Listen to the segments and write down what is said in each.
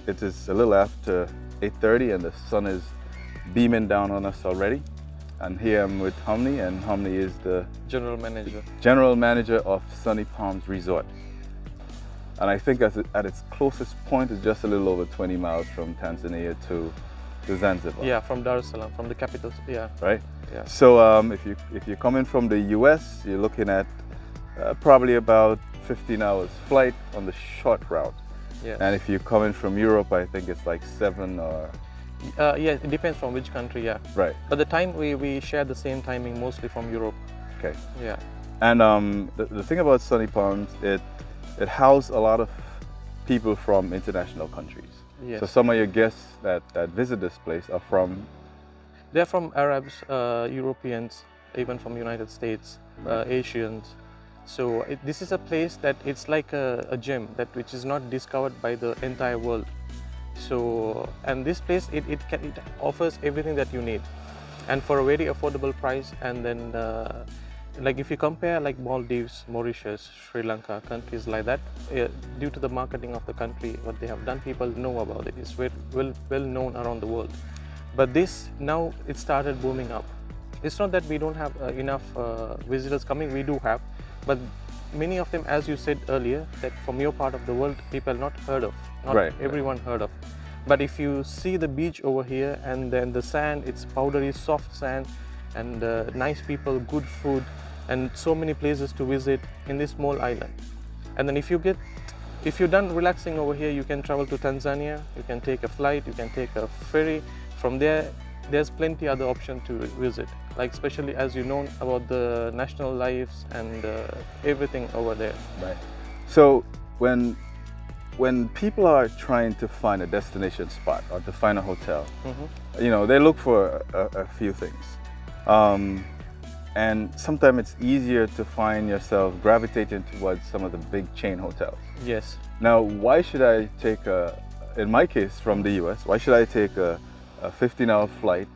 it is a little after 8:30 and the sun is beaming down on us already. And here I'm with Homni, and Homni is the General Manager of Sunny Palms Resort. And I think at its closest point is just a little over 20 miles from Tanzania to Zanzibar. Yeah, from Dar es Salaam, from the capital. Yeah. Right. Yeah. So if you're coming from the U.S., you're looking at probably about 15 hours flight on the short route. Yeah. And if you're coming from Europe, I think it's like 7 or... yeah, it depends from which country, yeah. Right. But the time we share the same timing, mostly from Europe. Okay. Yeah. And the thing about Sunny Palms, it houses a lot of people from international countries. Yes. So some of your guests that visit this place are from... They're from Arabs, Europeans, even from United States, Asians. So this is a place that it's like a gem which is not discovered by the entire world. So, and this place, it offers everything that you need, and for a very affordable price. And then like if you compare like Maldives, Mauritius, Sri Lanka, countries like that, due to the marketing of the country, what they have done, people know about it. It's very well known around the world. But this, now it started booming up. It's not that we don't have enough visitors coming, we do have, but many of them, as you said earlier, that from your part of the world, people not heard of, not everyone heard of. But if you see the beach over here, and then the sand, it's powdery, soft sand, and nice people, good food, and so many places to visit in this small island. And then if you're done relaxing over here, you can travel to Tanzania, you can take a flight, you can take a ferry. From there, there's plenty other options to visit, like especially as you know about the national lives and everything over there. Right. So when people are trying to find a destination spot or to find a hotel, you know, they look for a few things. And sometimes it's easier to find yourself gravitating towards some of the big chain hotels. Yes. Now, why should I take in my case from the US, why should I take a 15-hour flight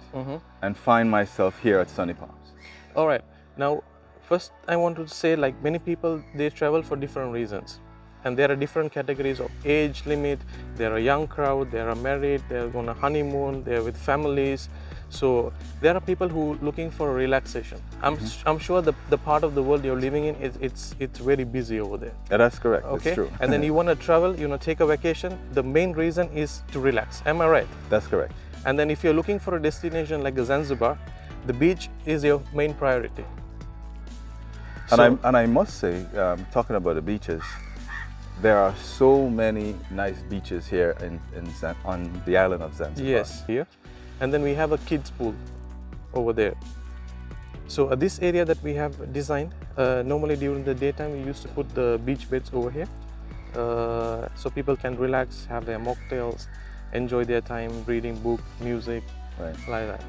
and find myself here at Sunny Palms? All right. Now, first I want to say, like, many people, they travel for different reasons. And there are different categories of age limit. There are young crowd, they are married, they're on a honeymoon, they're with families. So there are people who looking for relaxation. I'm sure the part of the world you're living in, it's very busy over there. Yeah, that's correct. Okay. That's true. And then you want to travel, you know, take a vacation. The main reason is to relax. Am I right? That's correct. And then if you're looking for a destination like the Zanzibar, the beach is your main priority. And I must say, talking about the beaches, there are so many nice beaches here on the island of Zanzibar. Yes, here. And then we have a kids pool over there. So this area that we have designed, normally during the daytime we used to put the beach beds over here. So people can relax, have their mocktails, enjoy their time reading book, music, like that.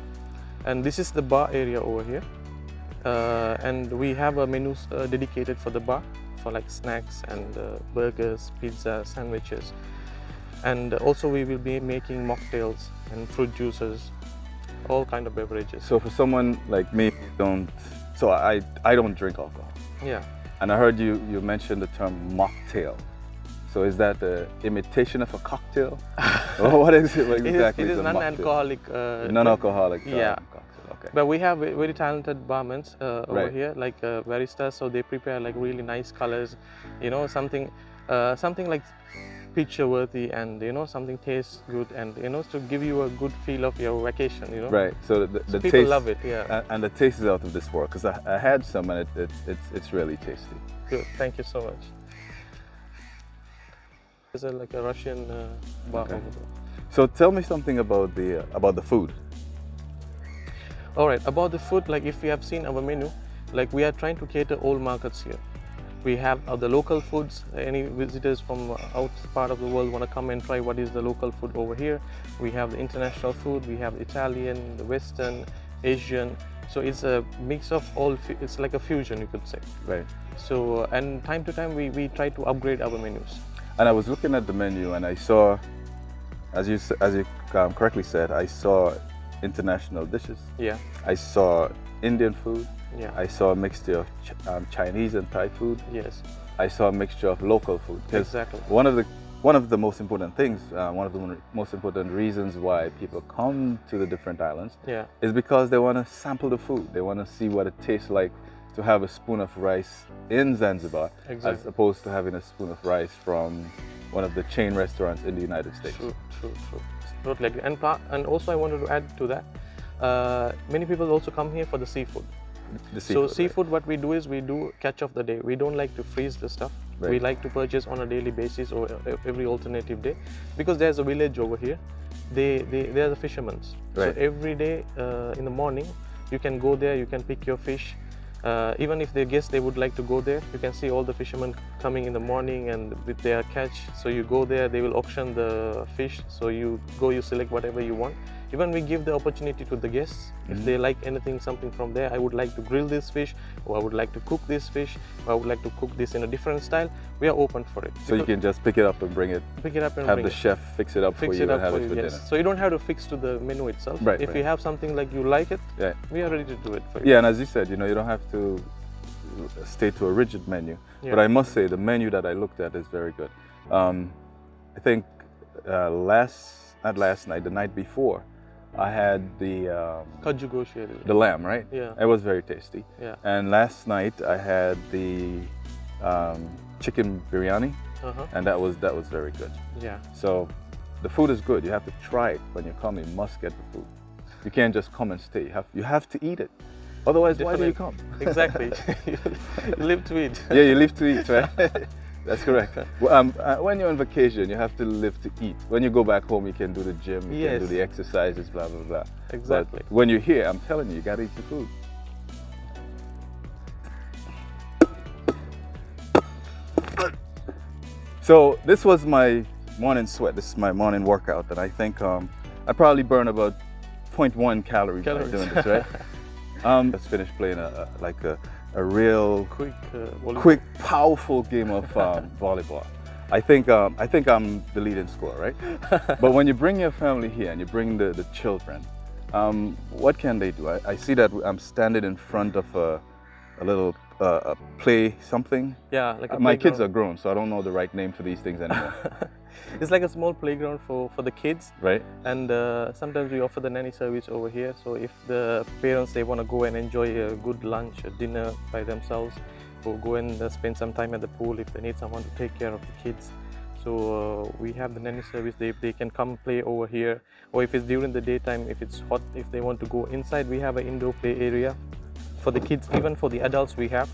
And this is the bar area over here. And we have a menu dedicated for the bar, for like snacks and burgers, pizza, sandwiches. And also we will be making mocktails and fruit juices, all kind of beverages. So for someone like me, I don't drink alcohol. Yeah. And I heard you mention the term mocktail. So is that the imitation of a cocktail? What is it like exactly? It is non-alcoholic. Non-alcoholic. Yeah. Cocktail. Okay. But we have very talented barmen over here, like baristas. So they prepare like really nice colors, you know, something like picture-worthy, and you know, something tastes good, and you know, to give you a good feel of your vacation, you know. Right. So the people taste, love it. Yeah. And the taste is out of this world, because I had some, and it's really tasty. Good. Thank you so much. It's like a Russian bar over there. So tell me something about the food. All right, about the food, like if you have seen our menu, like we are trying to cater all markets here. We have the local foods. Any visitors from out part of the world want to come and try what is the local food over here. We have the international food. We have Italian, the Western, Asian. So it's a mix of all. It's like a fusion, you could say. Right. So and time to time we try to upgrade our menus. And I was looking at the menu, and I saw, as you correctly said, I saw international dishes. Yeah. I saw Indian food. Yeah. I saw a mixture of Chinese and Thai food. Yes. I saw a mixture of local food. Exactly. One of the one of the most important things, one of the most important reasons why people come to the different islands is because they want to sample the food. They want to see what it tastes like to have a spoon of rice in Zanzibar as opposed to having a spoon of rice from one of the chain restaurants in the United States. True. Totally agree. And also I wanted to add to that, many people also come here for the seafood. Seafood, what we do is we do catch of the day. We don't like to freeze the stuff. We like to purchase on a daily basis or every alternative day, because there's a village over here. They are the fishermen. So every day in the morning, you can go there, you can pick your fish. Even if they guess they would like to go there, you can see all the fishermen coming in the morning and with their catch. So you go there, they will auction the fish. So you go, you select whatever you want. Even we give the opportunity to the guests, if they like something from there, I would like to grill this fish, or I would like to cook this fish, or I would like to cook this in a different style, we are open for it. So you can just pick it up and bring it, have the chef fix it up for you and have it for dinner. So you don't have to fix to the menu itself. If you have something like you like it, we are ready to do it for you. Yeah, and as you said, you don't have to stay to a rigid menu. But I must say, the menu that I looked at is very good. I think not last night, the night before, I had the lamb, right? Yeah. It was very tasty. Yeah. And last night I had the chicken biryani, and that was very good. Yeah. So the food is good. You have to try it when you come. You must get the food. You can't just come and stay. You have to eat it. Otherwise, why do you come? Exactly. You live to eat. Yeah, you live to eat, right? That's correct. When you're on vacation, you have to live to eat. When you go back home, you can do the gym, you can do the exercises, blah, blah, blah. Exactly. But when you're here, I'm telling you, you got to eat the food. So this was my morning sweat. This is my morning workout, and I think I probably burn about 0.1 calories by doing this, right? Let's finish playing a real quick, powerful game of volleyball. I think I'm the leading scorer, right? But when you bring your family here and you bring the children, what can they do? I see that I'm standing in front of a little play something. Yeah, like my kids are grown, so I don't know the right name for these things anymore. It's like a small playground for the kids, right? And sometimes we offer the nanny service over here. So if the parents, they want to go and enjoy a good lunch, a dinner by themselves, or go and spend some time at the pool if they need someone to take care of the kids. So we have the nanny service. They can come play over here, or if it's during the daytime, if it's hot, if they want to go inside, we have an indoor play area for the kids. Even for the adults, we have.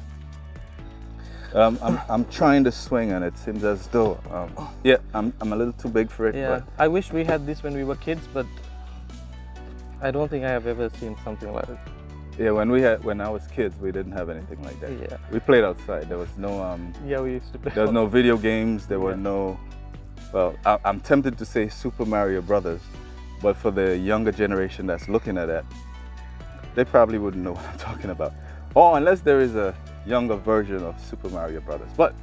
I'm trying to swing, and it seems as though I'm a little too big for it. Yeah, but I wish we had this when we were kids, but I don't think I have ever seen something like it. Yeah, when I was kids, we didn't have anything like that. Yeah, we played outside. There was no we used to play. There was no video games. There were no. Well, I'm tempted to say Super Mario Brothers, but for the younger generation that's looking at that, they probably wouldn't know what I'm talking about. Or unless there is a younger version of Super Mario Brothers. But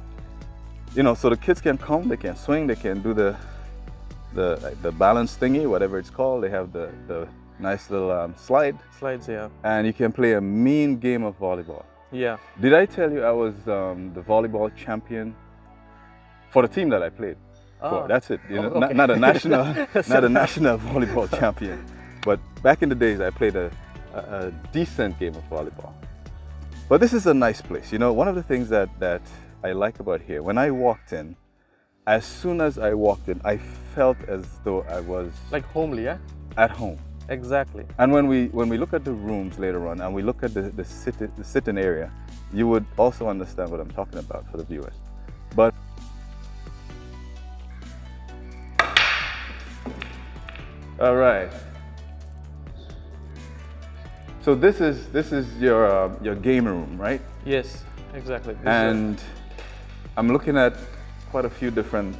so the kids can come, they can swing, they can do the balance thingy, whatever it's called. They have the nice little slides, yeah, and you can play a mean game of volleyball. Yeah. Did I tell you I was the volleyball champion for the team that I played for? That's it. Okay. Not a national not a national volleyball champion, but back in the days I played a decent game of volleyball. But this is a nice place. One of the things that I like about here, when I walked in, as soon as I walked in, I felt as though I was like homely, yeah? At home. Exactly. And when we look at the rooms later on and we look at the sitting area, you would also understand what I'm talking about for the viewers. But all right. So this is your game room, right? Yes, exactly. And I'm looking at quite a few different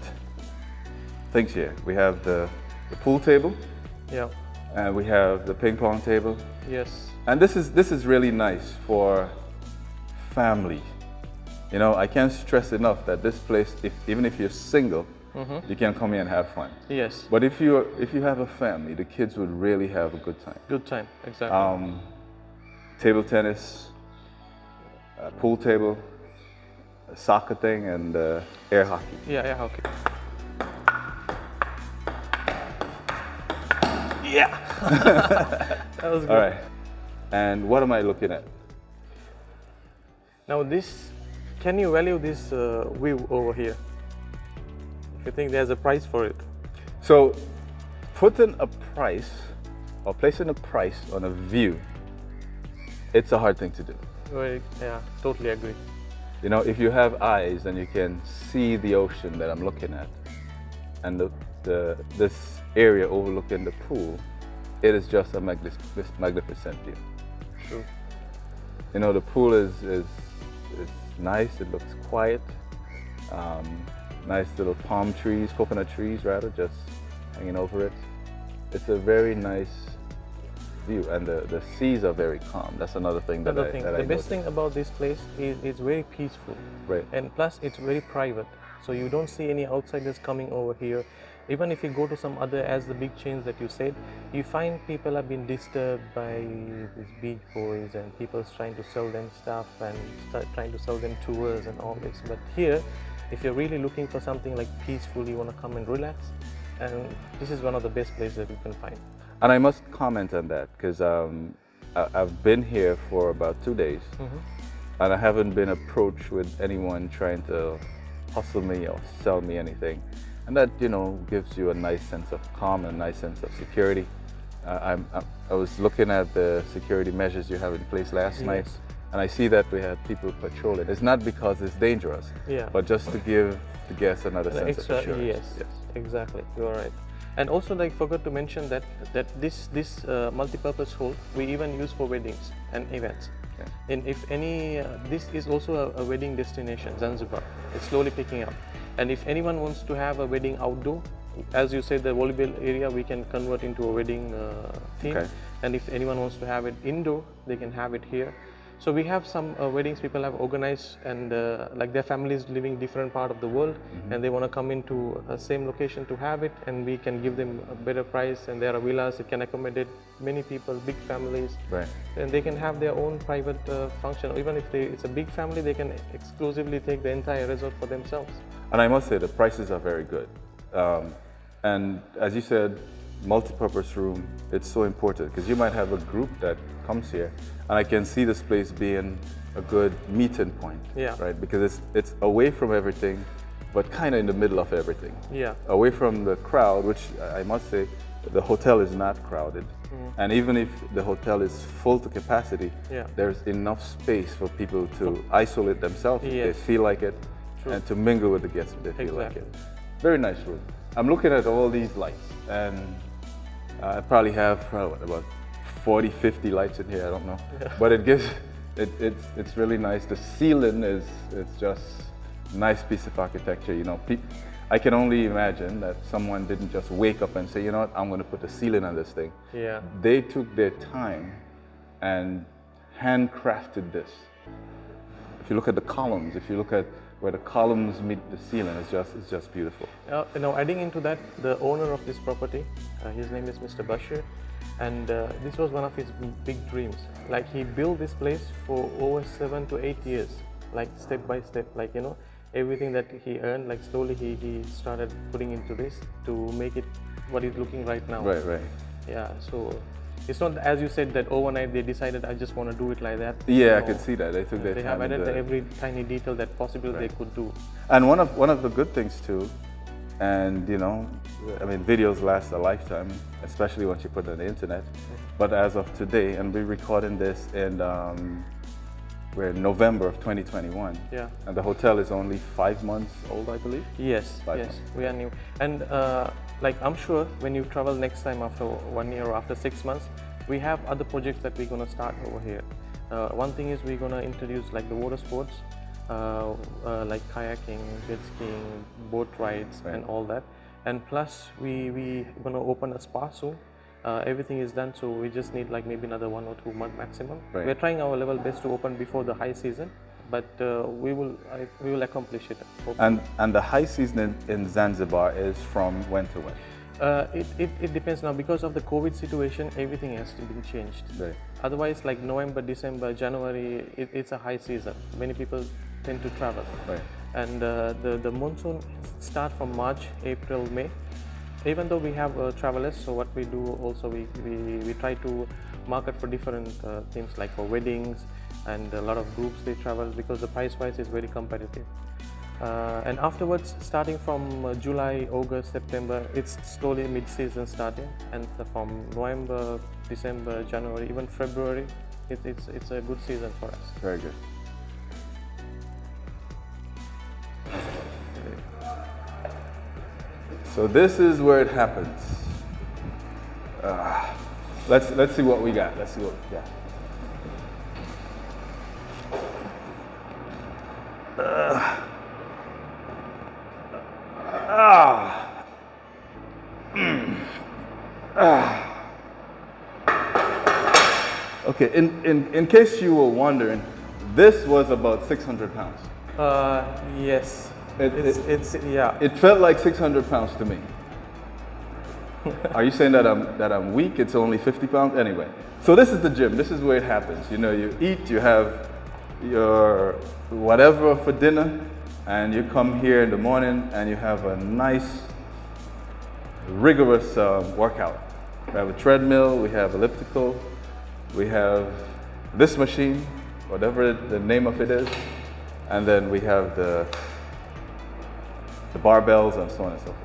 things here. We have the pool table. Yeah. And we have the ping pong table. Yes. And this is really nice for family. I can't stress enough that this place, even if you're single, you can come here and have fun. Yes. But if you have a family, the kids would really have a good time. Good time, exactly. Table tennis, pool table, a soccer thing, and air hockey. Yeah, air hockey. Yeah. That was good. All right. And what am I looking at? Now this, can you value this view over here? If you think there's a price for it. So putting a price or placing a price on a view, it's a hard thing to do. Right. Yeah, totally agree. You know, if you have eyes and you can see the ocean that I'm looking at and this area overlooking the pool, it is just a magnificent view. True. You know, the pool is nice, it looks quiet. Nice little palm trees, coconut trees rather, just hanging over it. It's a very nice view, and the seas are very calm. That's another thing that I The best thing about this place is it's very peaceful. Right. And plus it's very private. So you don't see any outsiders coming over here. Even if you go to some other, as the big chains that you said, you find people have been disturbed by these beach boys and people trying to sell them stuff and trying to sell them tours and all this. But here, if you're really looking for something like peaceful, you want to come and relax, and this is one of the best places that you can find. And I must comment on that because I've been here for about 2 days, and I haven't been approached with anyone trying to hustle me or sell me anything. And that, you know, gives you a nice sense of calm and a nice sense of security. I was looking at the security measures you have in place last night, and I see that we had people patrolling. It's not because it's dangerous, but just to give the guests another sense of assurance. Yes, exactly. You are right. And also, I forgot to mention that this multi-purpose hall we even use for weddings and events. Okay. And if any, this is also a wedding destination, Zanzibar. It's slowly picking up. And if anyone wants to have a wedding outdoor, as you said, the volleyball area we can convert into a wedding theme. Okay. And if anyone wants to have it indoor, they can have it here. So we have some weddings people have organized, and like their families living different part of the world, and they want to come into a same location to have it, and we can give them a better price. And there are villas, it can accommodate many people, big families, right? And they can have their own private function. Or even if it's a big family, they can exclusively take the entire resort for themselves. And I must say the prices are very good. And as you said, multi-purpose room, it's so important because you might have a group that comes here, and I can see this place being a good meeting point, right? Because it's away from everything, but kind of in the middle of everything. Yeah. Away from the crowd, which I must say, the hotel is not crowded. And even if the hotel is full to capacity, there's enough space for people to isolate themselves if they feel like it, and to mingle with the guests if they feel like it. Very nice room. I'm looking at all these lights, and I probably have about 40, 50 lights in here, I don't know. But it gives, it's really nice. The ceiling is just a nice piece of architecture. You know, I can only imagine that someone didn't just wake up and say, you know what, I'm going to put a ceiling on this thing. Yeah. They took their time and handcrafted this. If you look at the columns, if you look at where the columns meet the ceiling, it's just beautiful. Now, adding into that, the owner of this property, his name is Mr. Bashir, and this was one of his big dreams. Like, he built this place for over 7 to 8 years, like step by step, like, you know, everything that he earned, like slowly he started putting into this to make it what it's looking right now. Right. Yeah, so it's not, as you said, that overnight they decided, I just want to do it like that. Yeah, I could see that. They took their time. They have added every tiny detail that possible they could do. And one of the good things too, and you know, I mean, videos last a lifetime, especially once you put it on the internet. But as of today, and we're recording this in we're in November of 2021. Yeah. And the hotel is only 5 months old, I believe. Yes. Yes, we are new. And like, I'm sure when you travel next time after 1 year or after 6 months, we have other projects that we're gonna start over here. One thing is we're gonna introduce like the water sports, like kayaking, jet skiing, boat rides, and all that. And plus we gonna open a spa soon. Everything is done, so we just need like maybe another 1 or 2 months maximum. We're trying our level best to open before the high season, but we will accomplish it. And the high season in Zanzibar is from when to when? It depends now. Because of the COVID situation, everything has to be changed. Otherwise, like November, December, January, it's a high season. Many people tend to travel. And the monsoon starts from March, April, May. Even though we have travelers, so what we do also, we try to market for different themes, like for weddings, and a lot of groups they travel, because the price wise is very competitive. And afterwards, starting from July, August, September, it's slowly mid-season starting, and from November, December, January, even February, it's a good season for us. Very good. So this is where it happens. Let's see what we got. Let's see what we got. Okay, in case you were wondering, this was about 600 pounds. Yes. Yeah. It felt like 600 pounds to me. Are you saying that I'm weak? It's only 50 pounds? Anyway, so this is the gym. This is where it happens. You know, you eat, you have your whatever for dinner, and you come here in the morning and you have a nice, rigorous workout. We have a treadmill, we have elliptical, we have this machine, whatever the name of it is, and then we have the barbells and so on and so forth.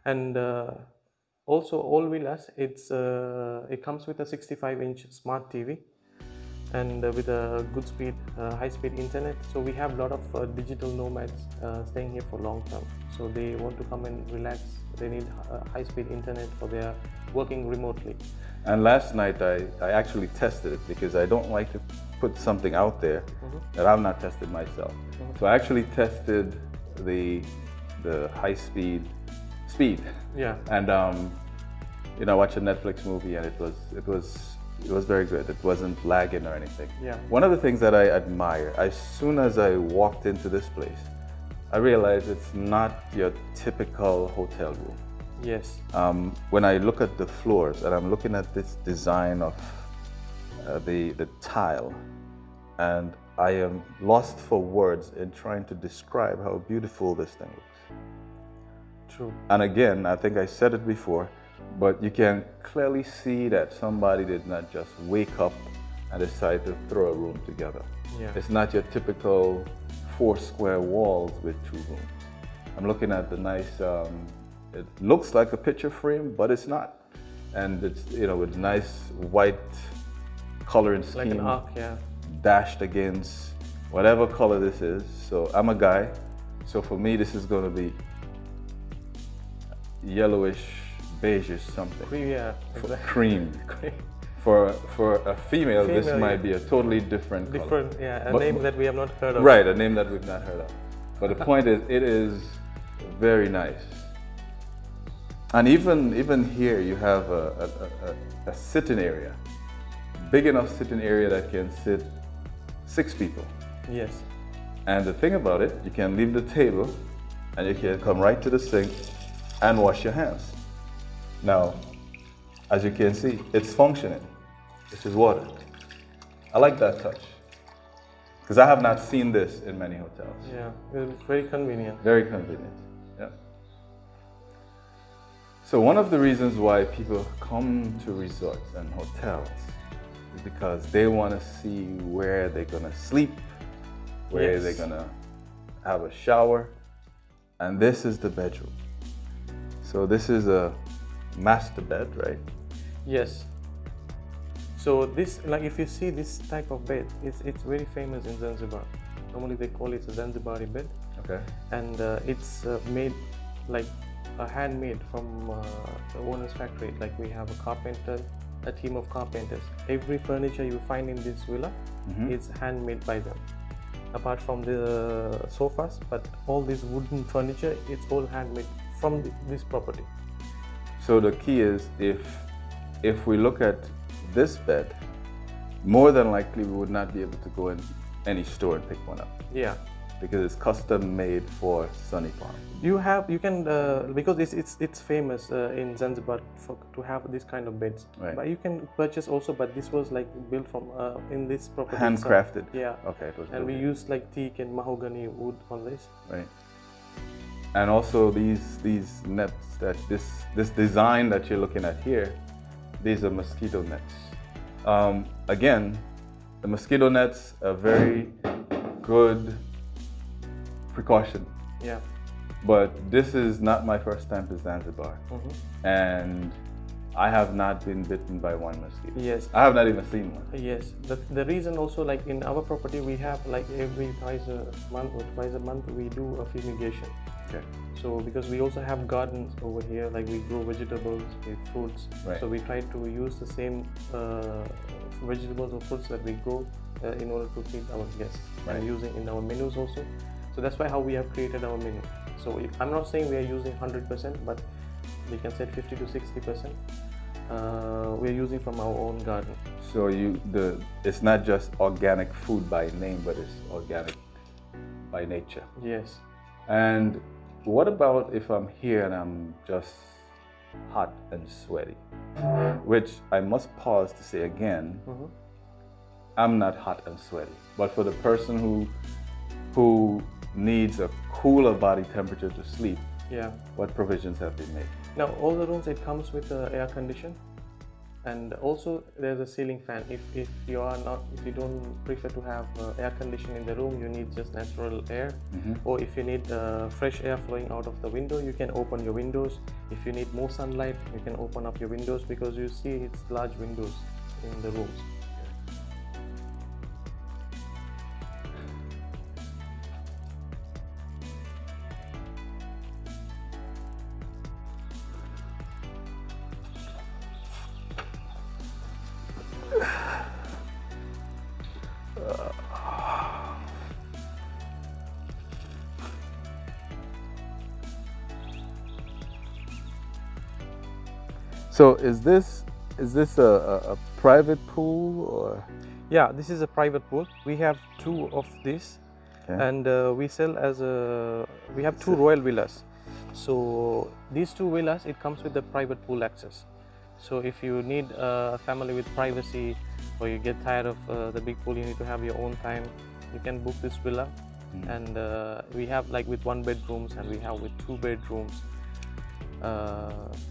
And also all villas, it comes with a 65-inch smart TV, and with a good speed, high-speed internet. So we have a lot of digital nomads staying here for long term. So they want to come and relax. They need high-speed internet for their working remotely. And last night I actually tested it, because I don't like to put something out there that I've not tested myself. So I actually tested the the high speed. Yeah. And you know, I watched a Netflix movie, and it was very good. It wasn't lagging or anything. Yeah. One of the things that I admire, as soon as I walked into this place, I realized it's not your typical hotel room. Yes. When I look at the floors, and I'm looking at this design of the tile, and I am lost for words in trying to describe how beautiful this thing looks. True. And again, I think I said it before, but you can clearly see that somebody did not just wake up and decide to throw a room together. Yeah. It's not your typical 4 square walls with 2 rooms. I'm looking at the nice, it looks like a picture frame, but it's not. And it's, you know, with nice white coloring scheme. Like an arc, yeah. Dashed against whatever color this is. So I'm a guy, so for me this is going to be yellowish, beigeish something. Yeah, exactly. Cream. For a female, this might be a totally different color. Yeah, a name that we have not heard of. Right, a name that we've not heard of. But the point is, it is very nice. And even here, you have a sitting area, big enough sitting area that can sit 6 people. Yes. And the thing about it, you can leave the table, and you can come right to the sink and wash your hands. Now, as you can see, it's functioning. This is water. I like that touch, because I have not seen this in many hotels. Yeah, it's very convenient. Very convenient, yeah. So one of the reasons why people come to resorts and hotels is because they want to see where they're gonna sleep, where they're gonna have a shower, and this is the bedroom. So this is a master bed, right? Yes. So this, like, if you see this type of bed, it's very famous in Zanzibar. Normally they call it a Zanzibari bed. Okay. And it's made like handmade from the owner's factory. Like, we have a carpenter, a team of carpenters. Every furniture you find in this villa is handmade by them. Apart from the sofas, but all this wooden furniture, it's all handmade from this property. So the key is, if we look at this bed, more than likely we would not be able to go in any store and pick one up. Yeah. Because it's custom made for Sunny Palm. You can because it's famous in Zanzibar to have this kind of beds. Right. But you can purchase also. But this was like built from in this property. Handcrafted. Yeah. Okay. It was. And we used like teak and mahogany wood on this. Right. And also these nets, that this design that you're looking at here, these are mosquito nets. Again, the mosquito nets are very good precaution. Yeah. But this is not my first time to Zanzibar, and I have not been bitten by one mosquito. Yes. I have not even seen one. Yes. The reason also, like in our property, we have like every twice a month we do a fumigation. Okay. So because we also have gardens over here, like we grow vegetables with fruits. Right. So we try to use the same vegetables or fruits that we grow in order to feed our guests, and using in our menus also. So that's why how we have created our menu. So I'm not saying we are using 100%, but we can say 50 to 60%. We are using from our own garden. So it's not just organic food by name, but it's organic by nature. Yes. And what about if I'm here and I'm just hot and sweaty? Which I must pause to say again, I'm not hot and sweaty. But for the person who needs a cooler body temperature to sleep, what provisions have been made? Now, all the rooms, it comes with air condition, and also there's a ceiling fan. If you don't prefer to have air conditioning in the room, you need just natural air, or if you need fresh air flowing out of the window, you can open your windows. If you need more sunlight, you can open up your windows, because you see it's large windows in the rooms. So is this a private pool or? Yeah, this is a private pool. We have 2 of these, Okay. and we sell as we have 2 royal villas. So these 2 villas, it comes with the private pool access. So if you need a family with privacy, or you get tired of the big pool, you need to have your own time, you can book this villa. And we have like with 1 bedrooms, and we have with 2 bedrooms.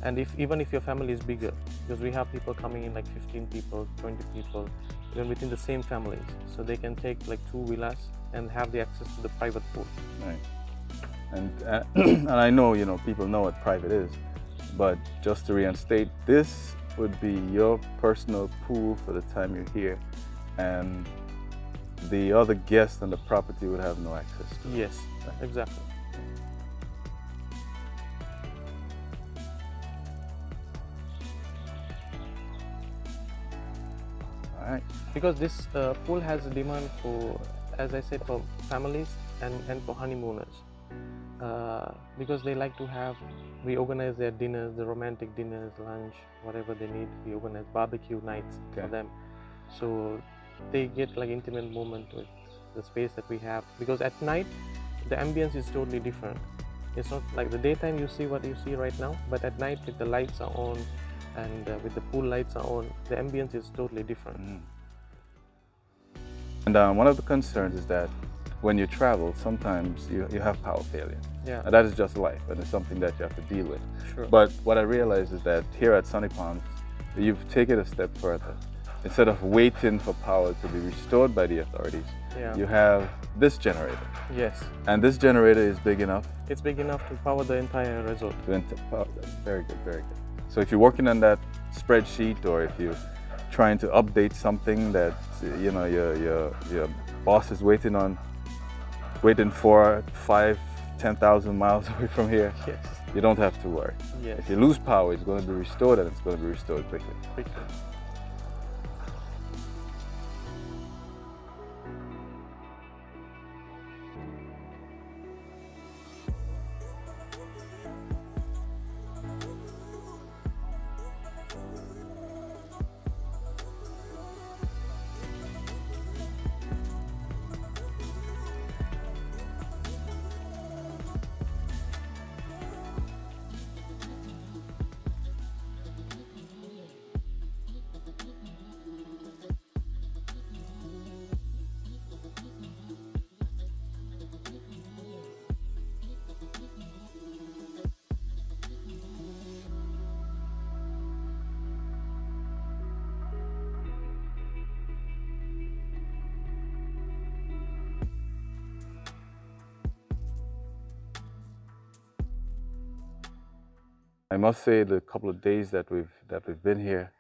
And even if your family is bigger, because we have people coming in like 15 people, 20 people, even within the same families, so they can take like 2 villas and have the access to the private pool. Right. And and I know, you know, people know what private is, but just to reinstate, this would be your personal pool for the time you're here, and the other guests on the property would have no access to it. Yes, exactly. All right. Because this pool has a demand for, as I said, for families and for honeymooners. Because they like to have, we organize their dinners, the romantic dinners, lunch, whatever they need. We organize barbecue nights for them. So they get like intimate moment with the space that we have. Because at night, the ambience is totally different. It's not like the daytime you see what you see right now, but at night with the lights are on and with the pool lights are on, the ambience is totally different. And one of the concerns is that when you travel, sometimes you have power failure. Yeah. And that is just life, and it's something that you have to deal with. Sure. But what I realized is that here at Sunny Palms, you've taken a step further. Instead of waiting for power to be restored by the authorities, you have this generator. Yes. And this generator is big enough? It's big enough to power the entire resort. Very good, very good. So if you're working on that spreadsheet, or if you're trying to update something that you know your boss is waiting for 5,000-10,000 miles away from here, you don't have to worry. Yes. If you lose power, it's going to be restored, and it's going to be restored quickly. I must say, the couple of days that we've been here,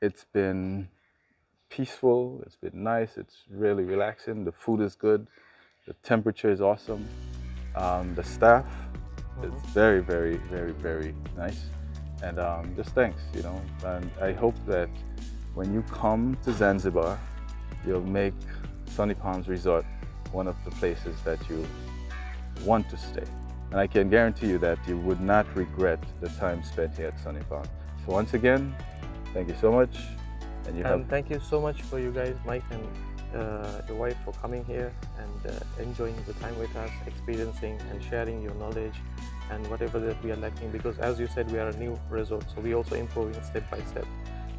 it's been peaceful, it's been nice, it's really relaxing, the food is good, the temperature is awesome, the staff is very, very, very, very nice, and just thanks, you know, and I hope that when you come to Zanzibar, you'll make Sunny Palms Resort one of the places that you want to stay. And I can guarantee you that you would not regret the time spent here at Sunny Palms. So once again, thank you so much. And thank you so much for you guys, Mike and your wife, for coming here and enjoying the time with us, experiencing and sharing your knowledge and whatever that we are lacking. Because as you said, we are a new resort, so we also improving step by step.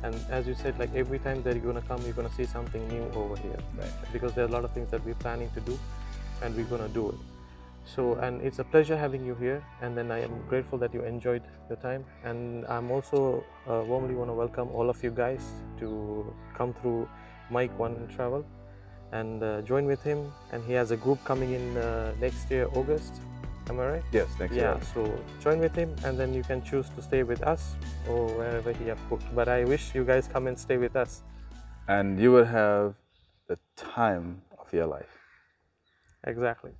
And as you said, like every time that you're gonna come, you're gonna see something new over here. Right. Because there are a lot of things that we're planning to do, and we're gonna do it. So, and it's a pleasure having you here, and then I am grateful that you enjoyed your time. And I'm also warmly want to welcome all of you guys to come through Mike One Travel and join with him. And he has a group coming in next year, August. Am I right? Yes, next year. Yeah, so join with him, and then you can choose to stay with us or wherever he has booked. But I wish you guys come and stay with us. And you will have the time of your life. Exactly.